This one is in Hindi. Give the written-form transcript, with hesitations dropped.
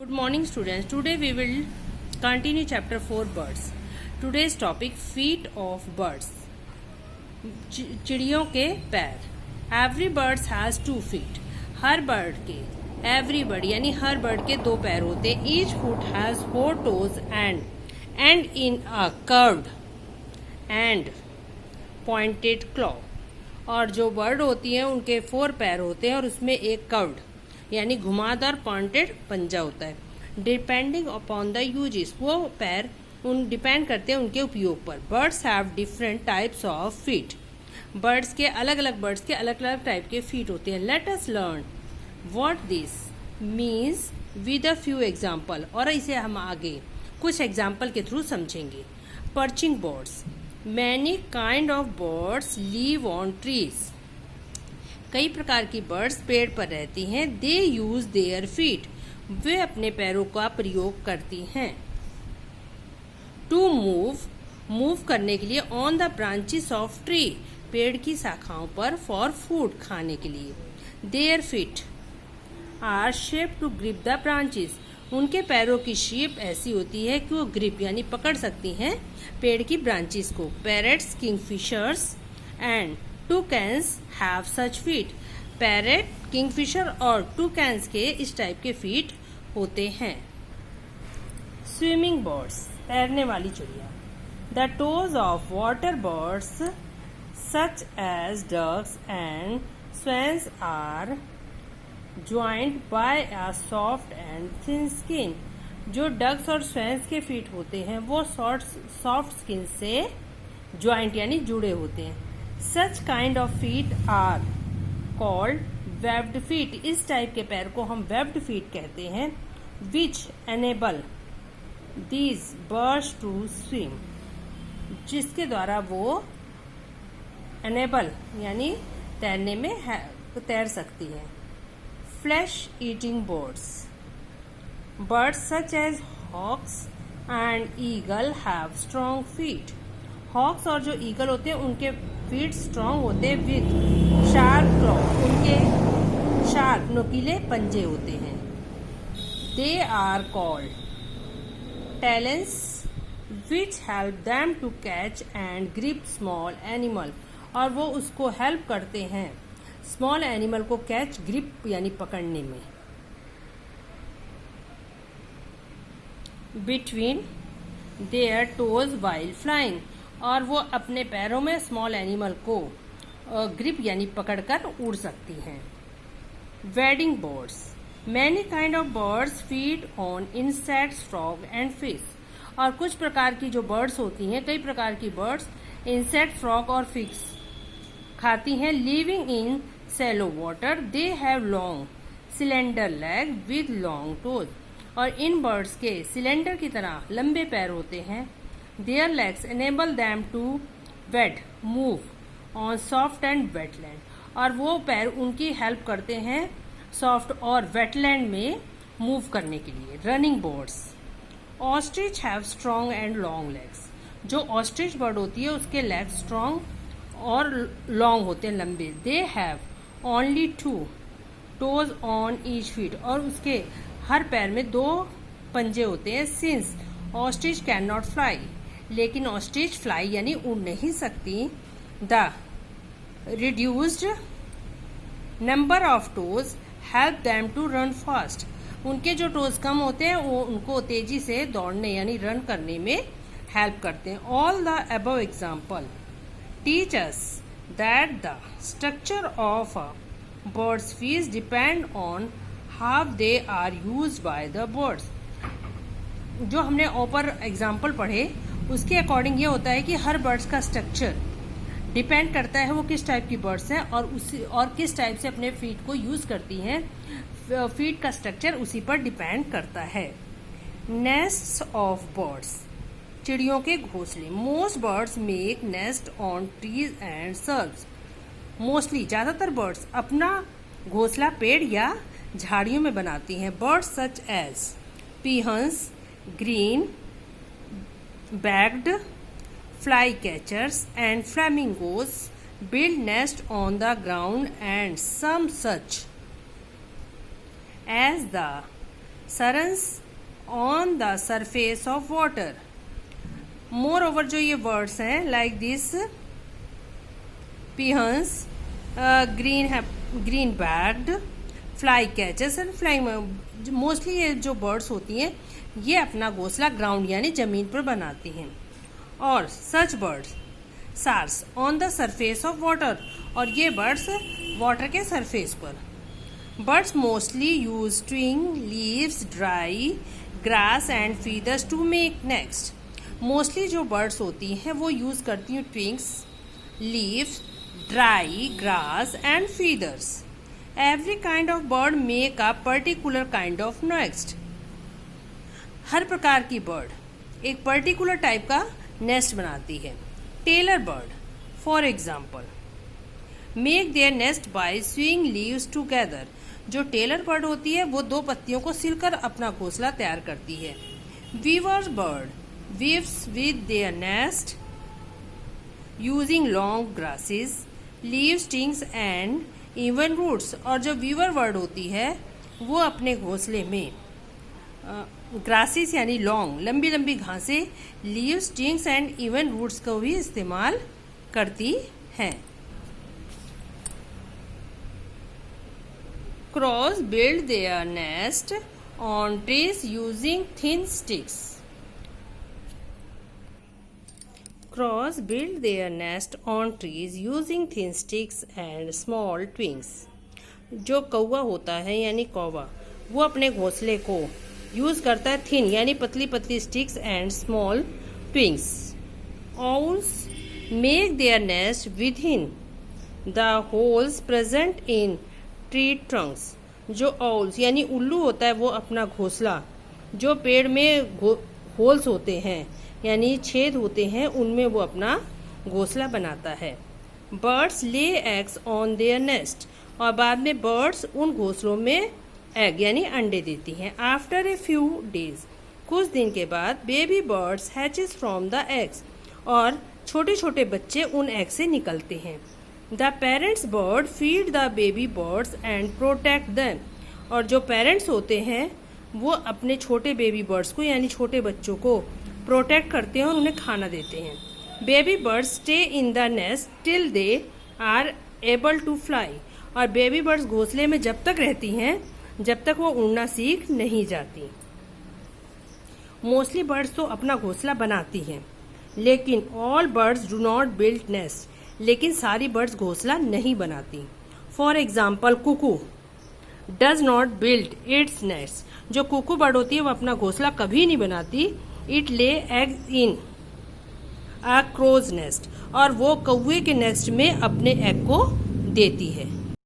Good morning students. Today we will continue chapter 4 birds. Today's topic feet of birds. चिड़ियों के पैर. Every bird has 2 feet. Her bird के everybody यानी हर बर्ड के 2 पैर होते. Each foot has 4 toes and in a curved and pointed claw. और जो बर्ड होती हैं उनके 4 पैर होते हैं और उसमें एक कर्व्ड यानी घुमावदार पॉइंटेड पंजा होता है. डिपेंडिंग अपॉन द यूजेस, वो पैर डिपेंड करते हैं उनके उपयोग पर. Birds have different types of feet. Birds के अलग अलग टाइप के फीट होते हैं. Let us learn what this means with a few example. और इसे हम आगे कुछ एग्जाम्पल के थ्रू समझेंगे. Perching birds. Many kind of birds live on trees. कई प्रकार की बर्ड्स पेड़ पर रहती हैं. दे यूज देयर फीट. वे अपने पैरों का प्रयोग करती हैं. टू मूव करने के लिए. On the branches of tree. पेड़ की शाखाओं पर. फॉर फूड खाने के लिए. Their feet are shape to grip the branches. उनके पैरों की शेप ऐसी होती है कि वो ग्रिप यानी पकड़ सकती हैं पेड़ की ब्रांचेस को. Parrots, kingfishers and toucans have such feet. Parrot, kingfisher और टूकैन्स के इस टाइप के फीट होते हैं. Swimming birds. तैरने वाली चिड़िया. The toes of water birds such as ducks and swans are joint by a soft and thin skin. जो डक्स और स्वैन्स के फीट होते हैं वो सॉफ्ट स्किन से ज्वाइंट यानी जुड़े होते हैं. Such kind of feet are called webbed feet. इस टाइप के पैर को हम वेब्ड फीट कहते हैं. Which enable these birds to swim. जिसके द्वारा वो एनेबल यानी तैरने में तैर सकती है. Flesh eating birds. Birds such as hawks and eagle have strong feet. Hawks और जो ईगल होते हैं उनके फीट स्ट्रॉन्ग होते हैं विद शार्प क्लॉ. उनके शार्प नुकीले पंजे होते हैं. They are called talons which help them to catch and grip small animal. और वो उसको हेल्प करते हैं स्मॉल एनिमल को कैच ग्रिप यानी पकड़ने में. Between their toes while flying. और वो अपने पैरों में स्मॉल एनिमल को ग्रिप यानी पकड़कर उड़ सकती हैं. Wedding birds. Many kind of birds feed on insects, frog and fish. और कुछ प्रकार की जो बर्ड्स होती हैं, कई प्रकार की बर्ड्स इंसेक्ट, फ्रॉग और फिश खाती हैं. Living in shallow water. They have long cylinder leg with long toes. और इन बर्ड्स के सिलेंडर की तरह लंबे पैर होते हैं. Their legs enable them to move on soft and wetland. और वो पैर उनकी हेल्प करते हैं सॉफ्ट और वेटलैंड में मूव करने के लिए. Running birds. Ostrich have strong and long legs. जो ऑस्ट्रिच बर्ड होती है उसके लेग्स स्ट्रॉन्ग और लॉन्ग होते हैं, लंबे. They have only 2 toes on each feet. और उसके हर पैर में 2 पंजे होते हैं. Since ostrich can not fly. लेकिन ऑस्ट्रिच फ्लाई यानी उड़ नहीं सकती. The reduced number of toes help them to run fast. उनके जो टोज कम होते हैं वो उनको तेजी से दौड़ने यानी रन करने में हेल्प करते हैं. All the above example teach us that the structure of a bird's feet depend on how they are used by the birds. जो हमने ऊपर एग्जाम्पल पढ़े उसके अकॉर्डिंग ये होता है कि हर बर्ड्स का स्ट्रक्चर डिपेंड करता है वो किस टाइप की बर्ड्स हैं और किस टाइप से अपने फीट को यूज करती हैं. फीट का स्ट्रक्चर उसी पर डिपेंड करता है. Nests of birds. चिड़ियों के घोंसले. Most birds make nest on trees and shrubs. Mostly ज्यादातर बर्ड्स अपना घोंसला पेड़ या झाड़ियों में बनाती हैं. Birds such as peahens, green backed flycatchers and flamingos build nest on the ground, and some such as the swans on the surface of water. Moreover जो ये वर्ड्स हैं like this peahens, green backed, flycatchers and fly, mostly ये जो बर्ड्स होती हैं ये अपना घोंसला ग्राउंड यानी जमीन पर बनाती हैं। और such birds swans on the surface of water, और ये बर्ड्स वाटर के सरफेस पर। Birds mostly use twig, leaves, dry grass and feathers to make nest. Mostly जो बर्ड्स होती हैं वो यूज करती हैं twigs, leaves, dry grass and feathers. Every kind of bird make a particular kind of nest. हर प्रकार की बर्ड एक पर्टिकुलर टाइप का नेस्ट बनाती है। Tailor bird for example make their nest by swing leaves together. जो टेलर बर्ड होती है वो दो पत्तियों को सिलकर अपना घोंसला तैयार करती है। Weavers bird weaves with their nest using long grasses, leaves, stings and even roots. और जो वीवर बर्ड होती है वो अपने घोंसले में ग्रासेस यानी लॉन्ग लंबी लंबी घासें, leaves, stings and even roots को भी इस्तेमाल करती हैं। Crows build their nest on trees using thin sticks. Crows build their nest on trees using thin sticks and small twigs. जो कौवा होता है यानी कौवा वो अपने घोंसले को यूज करता है थिन यानी पतली पतली sticks and small twigs. Owls make their nest within the holes present in tree trunks. जो ऑल्स यानी उल्लू होता है वो अपना घोंसला जो पेड़ में होल्स होते हैं यानी छेद होते हैं उनमें वो अपना घोंसला बनाता है। Birds lay eggs on their nest, और बाद में बर्ड्स उन घोंसलों में एग यानी अंडे देती हैं। आफ्टर ए फ्यू डेज, कुछ दिन के बाद baby birds hatches from the eggs, और छोटे छोटे बच्चे उन एग से निकलते हैं। The parents bird feed the baby birds and protect them, और जो पेरेंट्स होते हैं वो अपने छोटे बेबी बर्ड्स को यानी छोटे बच्चों को प्रोटेक्ट करते हैं और उन्हें खाना देते हैं। Baby birds stay in the nest till they are able to fly, और बेबी बर्ड्स घोंसले में जब तक रहती हैं जब तक वो उड़ना सीख नहीं जाती। मोस्टली बर्ड्स तो अपना घोंसला बनाती हैं, लेकिन all birds do not build nest, लेकिन सारी बर्ड्स घोंसला नहीं बनाती। For example cuckoo does not build its nest. जो कुकू बर्ड होती है वो अपना घोंसला कभी नहीं बनाती। It lay eggs in a crow's nest, और वो कौवे के नेस्ट में अपने एग को देती है।